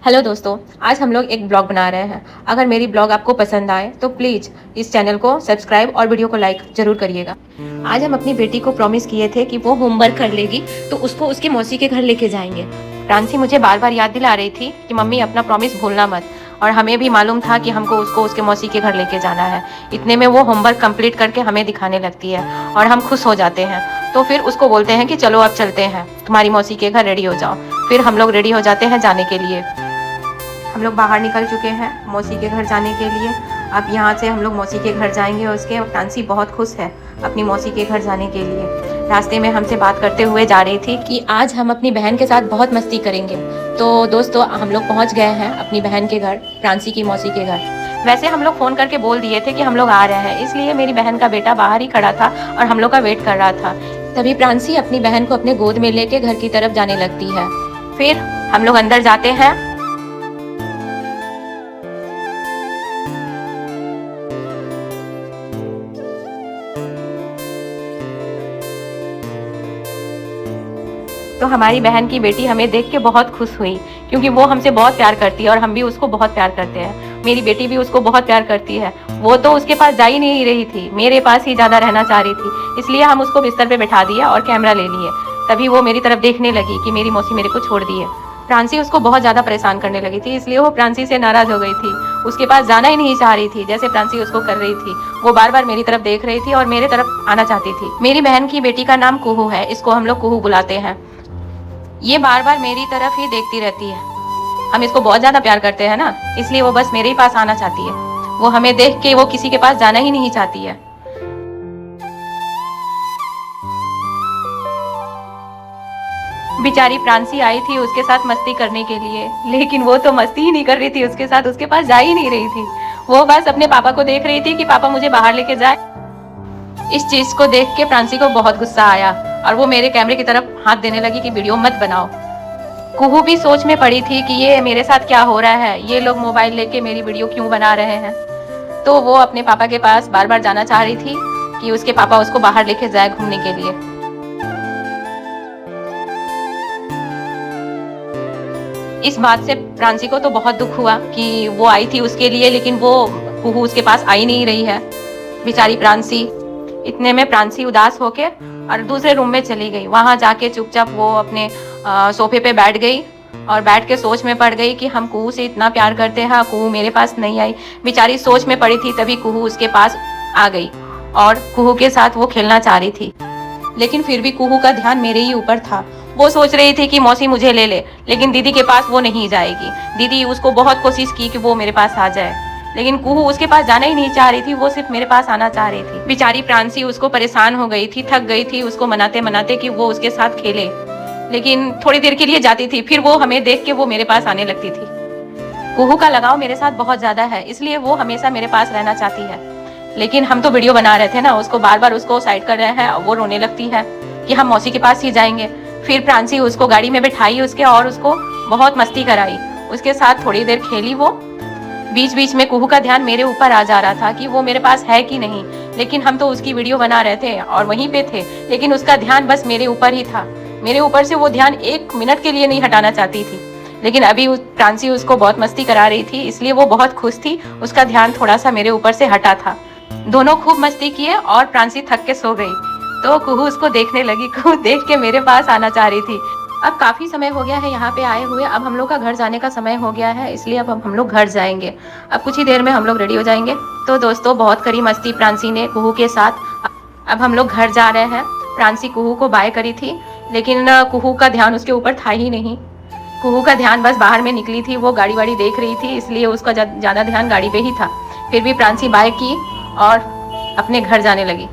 Hello दोस्तों, आज हम लोग एक ब्लॉग बना रहे हैं। अगर मेरी ब्लॉग आपको पसंद आए तो प्लीज़ इस चैनल को सब्सक्राइब और वीडियो को लाइक ज़रूर करिएगा। आज हम अपनी बेटी को प्रॉमिस किए थे कि वो होमवर्क कर लेगी तो उसको उसके मौसी के घर लेके जाएंगे। प्रांसी मुझे बार बार याद दिला रही थी कि मम्मी अपना प्रॉमिस भूलना मत, और हमें भी मालूम था कि हमको उसको उसके मौसी के घर लेके जाना है। इतने में वो होमवर्क कंप्लीट करके हमें दिखाने लगती है और हम खुश हो जाते हैं। तो फिर उसको बोलते हैं कि चलो अब चलते हैं, तुम्हारी मौसी के घर रेडी हो जाओ। फिर हम लोग रेडी हो जाते हैं जाने के लिए। हम लोग बाहर निकल चुके हैं मौसी के घर जाने के लिए। अब यहाँ से हम लोग मौसी के घर जाएंगे और उसके प्रांसी बहुत खुश है अपनी मौसी के घर जाने के लिए। रास्ते में हमसे बात करते हुए जा रही थी कि आज हम अपनी बहन के साथ बहुत मस्ती करेंगे। तो दोस्तों, हम लोग पहुँच गए हैं अपनी बहन के घर, प्रांसी की मौसी के घर। वैसे हम लोग फ़ोन करके बोल दिए थे कि हम लोग आ रहे हैं, इसलिए मेरी बहन का बेटा बाहर ही खड़ा था और हम लोग का वेट कर रहा था। तभी प्रांसी अपनी बहन को अपने गोद में लेके घर की तरफ जाने लगती है। फिर हम लोग अंदर जाते हैं। तो हमारी बहन की बेटी हमें देख के बहुत खुश हुई, क्योंकि वो हमसे बहुत प्यार करती है और हम भी उसको बहुत प्यार करते हैं। मेरी बेटी भी उसको बहुत प्यार करती है। वो तो उसके पास जा ही नहीं रही थी, मेरे पास ही ज़्यादा रहना चाह रही थी, इसलिए हम उसको बिस्तर पे बैठा दिया और कैमरा ले लिए। तभी वो मेरी तरफ देखने लगी कि मेरी मौसी मेरे को छोड़ दी है। प्रांसी उसको बहुत ज़्यादा परेशान करने लगी थी, इसलिए वो प्रांसी से नाराज़ हो गई थी। उसके पास जाना ही नहीं चाह रही थी, जैसे प्रांसी उसको कर रही थी। वो बार बार मेरी तरफ देख रही थी और मेरे तरफ आना चाहती थी। मेरी बहन की बेटी का नाम कुहू है, इसको हम लोग कुहू बुलाते हैं। ये बार बार मेरी तरफ ही देखती रहती है। हम इसको बहुत ज्यादा प्यार करते हैं ना, इसलिए वो बस मेरे ही पास आना चाहती है। वो हमें देख के वो किसी के पास जाना ही नहीं चाहती है। बेचारी प्रांसी आई थी उसके साथ मस्ती करने के लिए, लेकिन वो तो मस्ती ही नहीं कर रही थी उसके साथ, उसके पास जा ही नहीं रही थी। वो बस अपने पापा को देख रही थी कि पापा मुझे बाहर लेके जाए। इस चीज को देख के प्रांसी को बहुत गुस्सा आया और वो मेरे कैमरे की तरफ हाथ देने लगी कि वीडियो मत बनाओ। कुहू भी सोच में पड़ी थी कि ये मेरे साथ क्या हो रहा है, ये लोग मोबाइल लेके मेरी वीडियो क्यों बना रहे हैं। तो वो अपने पापा के पास बार बार जाना चाह रही थी कि उसके पापा उसको बाहर लेके जाए घूमने के लिए। इस बात से प्रांसी को तो बहुत दुख हुआ कि वो आई थी उसके लिए, लेकिन वो कुहू उसके पास आई नहीं रही है, बेचारी प्रांसी। इतने में प्रांसी उदास होके और दूसरे रूम में चली गई। वहां जाके चुपचाप वो अपने सोफे पे बैठ गई और बैठ के सोच में पड़ गई कि हम कुहू से इतना प्यार करते हैं, कुहू मेरे पास नहीं आई। बेचारी सोच में पड़ी थी, तभी कुहू उसके पास आ गई और कुहू के साथ वो खेलना चाह रही थी। लेकिन फिर भी कुहू का ध्यान मेरे ही ऊपर था। वो सोच रही थी कि मौसी मुझे ले ले, लेकिन दीदी के पास वो नहीं जाएगी। दीदी उसको बहुत कोशिश की कि वो मेरे पास आ जाए, लेकिन कुहू उसके पास जाना ही नहीं चाह रही थी, वो सिर्फ मेरे पास आना चाह रही थी। बेचारी प्रांसी उसको परेशान हो गई थी, थक गई थी उसको मनाते मनाते कि वो उसके साथ खेले। लेकिन थोड़ी देर के लिए जाती थी, फिर वो हमें देख के वो मेरे पास आने लगती थी। कुहू का लगाव मेरे साथ बहुत ज्यादा है, इसलिए वो हमेशा मेरे पास रहना चाहती है। लेकिन हम तो वीडियो बना रहे थे ना, उसको बार बार उसको साइड कर रहे हैं और वो रोने लगती है कि हम मौसी के पास ही जाएंगे। फिर प्रांसी उसको गाड़ी में बैठाई उसके और उसको बहुत मस्ती कराई, उसके साथ थोड़ी देर खेली वो। बीच बीच में कुहू का ध्यान मेरे ऊपर आ जा रहा था कि वो मेरे पास है कि नहीं, लेकिन हम तो उसकी वीडियो बना रहे थे और वहीं पे थे, लेकिन उसका ध्यान बस मेरे ऊपर ही था। मेरे ऊपर से वो ध्यान एक मिनट के लिए नहीं हटाना चाहती थी। लेकिन अभी प्रांसी उसको बहुत मस्ती करा रही थी, इसलिए वो बहुत खुश थी, उसका ध्यान थोड़ा सा मेरे ऊपर से हटा था। दोनों खूब मस्ती किए और प्रांसी थक के सो गई। तो कुहू उसको देखने लगी, कुहू देख के मेरे पास आना चाह रही थी। अब काफ़ी समय हो गया है यहाँ पे आए हुए, अब हम लोग का घर जाने का समय हो गया है, इसलिए अब हम लोग घर जाएंगे। अब कुछ ही देर में हम लोग रेडी हो जाएंगे। तो दोस्तों, बहुत करी मस्ती प्रांसी ने कुहू के साथ। अब हम लोग घर जा रहे हैं। प्रांसी कुहू को बाय करी थी, लेकिन कुहू का ध्यान उसके ऊपर था ही नहीं। कुहू का ध्यान बस बाहर में निकली थी, वो गाड़ी वाड़ी देख रही थी, इसलिए उसका ज़्यादा ध्यान गाड़ी पे ही था। फिर भी प्रांसी बाय की और अपने घर जाने लगी।